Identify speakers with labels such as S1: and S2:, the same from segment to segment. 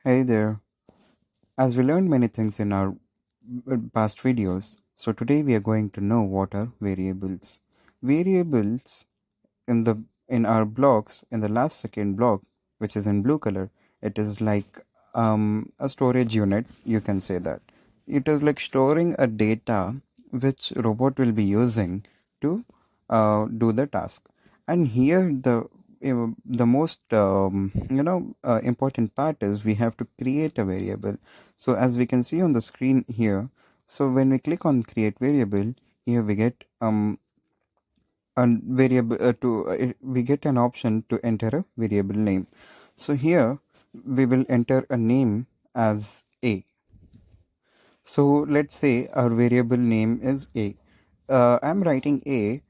S1: Hey there. As we learned many things in our past videos, so today we are going to know what are variables. Variables in the in our blocks in the last second block, which is in blue color, it is like a storage unit. You can say that it is like storing a data which robot will be using to do the task. And here the most important part is we have to create a variable. So as we can see on the screen here, so when we click on create variable, here we get a variable we get an option to enter a variable name. So here we will enter a name as a. So let's say our variable name is a. I'm writing a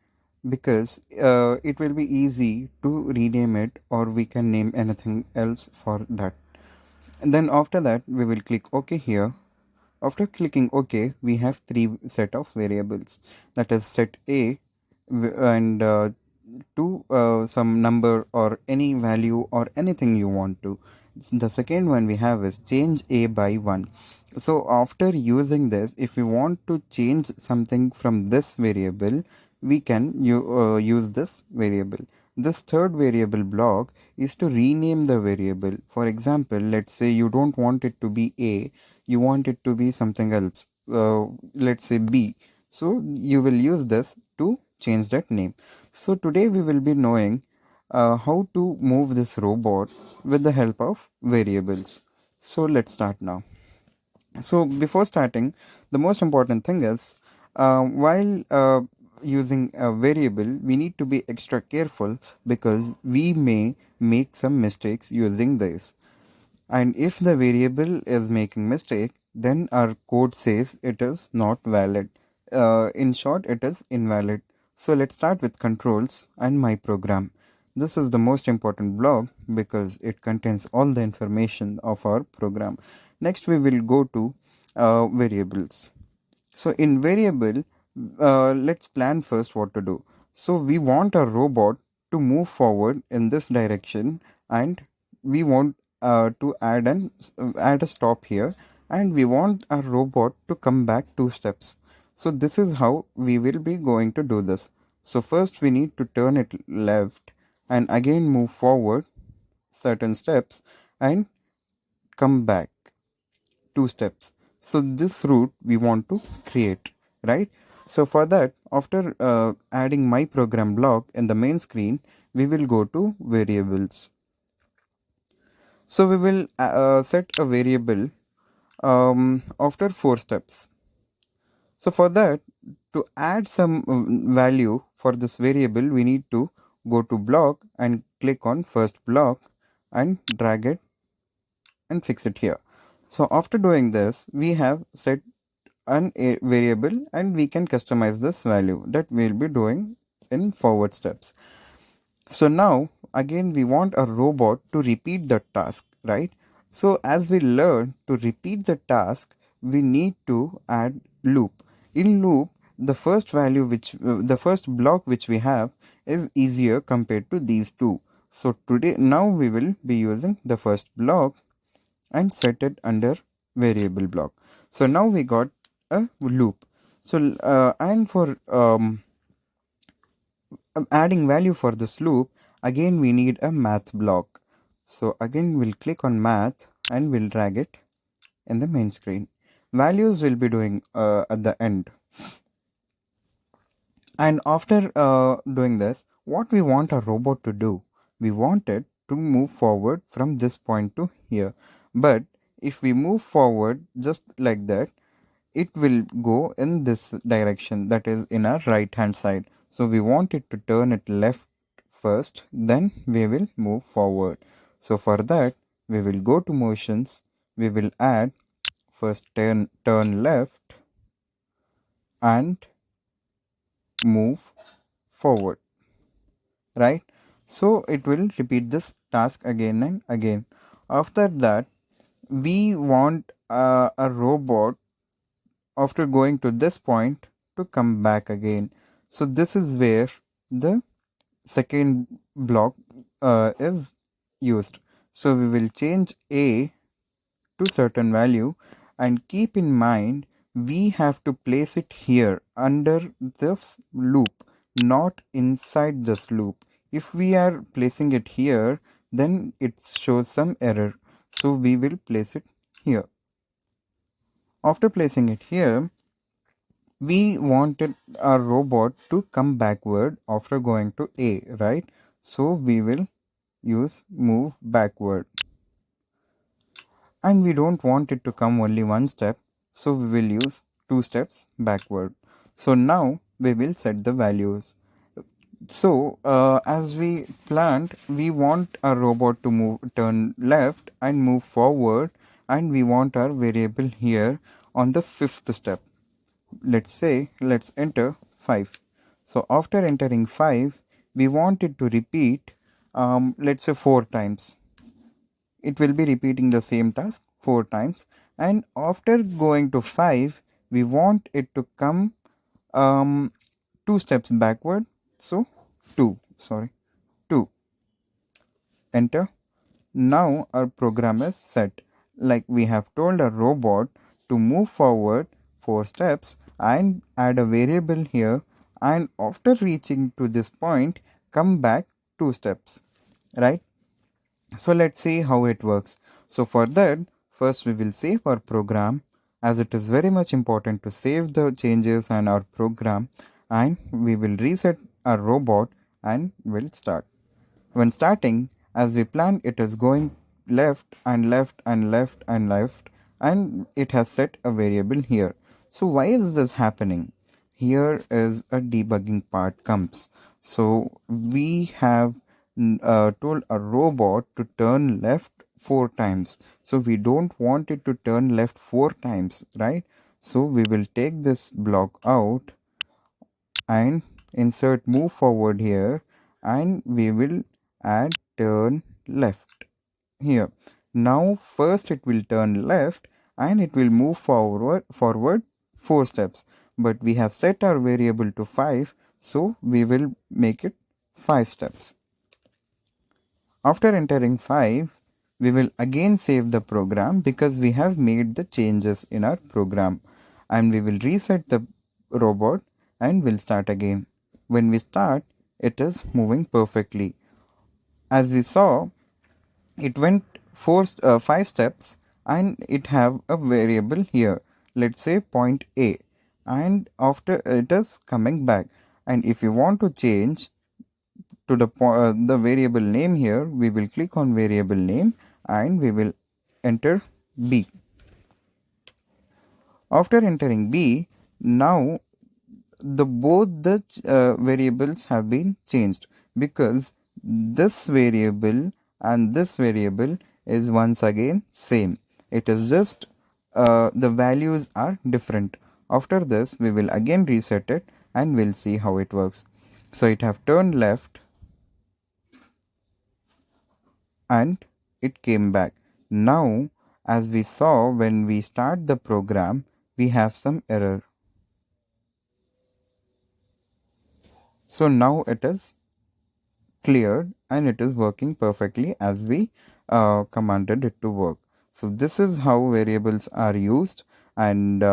S1: because it will be easy to rename it, or we can name anything else for that. And then after that we will click OK here. After clicking OK, we have three set of variables, that is set a and to some number or any value or anything you want to. The second one we have is change a by 1. So after using this, if we want to change something from this variable, we can use this variable. This third variable block is to rename the variable. For example, let's say you don't want it to be a, you want it to be something else, let's say b. So you will use this to change that name. So today we will be knowing how to move this robot with the help of variables. So let's start now. So before starting, the most important thing is while using a variable, we need to be extra careful because we may make some mistakes using this. And if the variable is making mistake, then our code says it is not valid. In short, it is invalid. So let's start with controls and my program. This is the most important block because it contains all the information of our program. Next, we will go to variables. So in variable, let's plan first what to do. So we want a robot to move forward in this direction, and we want to add a stop here, and we want a robot to come back 2 steps. So this is how we will be going to do this. So first we need to turn it left and again move forward certain steps and come back 2 steps. So this route we want to create, right? So for that, after adding my program block in the main screen, we will go to variables. So we will set a variable after 4 steps. So for that, to add some value for this variable, we need to go to block and click on first block and drag it and fix it here. So after doing this, we have set an a variable and we can customize this value that we'll be doing in forward steps. So now again we want a robot to repeat the task, right? So as we learn to repeat the task, we need to add loop. In loop, the first value which the first block which we have is easier compared to these two. So today now we will be using the first block and set it under variable block. So now we got a loop. So and for adding value for this loop, again we need a math block. So again we'll click on math and we'll drag it in the main screen. Values will be doing at the end. And after doing this, what we want a robot to do, we want it to move forward from this point to here. But if we move forward just like that, it will go in this direction, that is in our right hand side. So we want it to turn it left first, then we will move forward. So for that, we will go to motions, we will add first turn left and move forward, right? So it will repeat this task again and again. After that, we want a robot after going to this point to come back again. So this is where the second block is used. So we will change a to certain value, and keep in mind we have to place it here under this loop, not inside this loop. If we are placing it here, then it shows some error, so we will place it here. After placing it here, we wanted our robot to come backward after going to A, right? So we will use move backward, and we don't want it to come only one step, so we will use 2 steps backward. So now we will set the values. So as we planned, we want our robot to move, turn left and move forward, and we want our variable here on the 5th step. Let's enter 5. So after entering 5, we want it to repeat, let's say 4 times. It will be repeating the same task 4 times, and after going to 5, we want it to come 2 steps backward. So 2, enter. Now our program is set. Like we have told our robot to move forward 4 steps and add a variable here, and after reaching to this point, come back 2 steps, right? So let's see how it works. So for that, first we will save our program, as it is very much important to save the changes and our program, and we will reset our robot and will start. When starting, as we planned, it is going left and left and left and left, and it has set a variable here. So why is this happening? Here is a debugging part comes. So we have told a robot to turn left 4 times. So we don't want it to turn left 4 times, right? So we will take this block out and insert move forward here, and we will add turn left here. Now first it will turn left and it will move forward 4 steps, but we have set our variable to 5, so we will make it 5 steps. After entering 5, we will again save the program because we have made the changes in our program, and we will reset the robot and will start again. When we start, it is moving perfectly. As we saw, it went 5 steps and it have a variable here, let's say point A, and after it is coming back. And if you want to change to the variable name here, we will click on variable name and we will enter B. After entering B, now both the variables have been changed, because this variable and this variable is once again same. It is just the values are different. After this, we will again reset it and we'll see how it works. So it have turned left and it came back. Now, as we saw when we start the program, we have some error. So now it is cleared and it is working perfectly as we commanded it to work. So this is how variables are used, and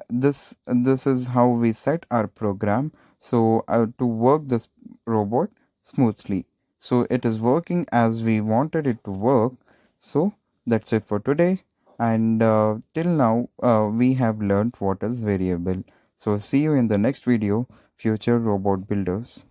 S1: this is how we set our program so to work this robot smoothly. So it is working as we wanted it to work. So that's it for today, and till now we have learned what is variable. So see you in the next video, future robot builders.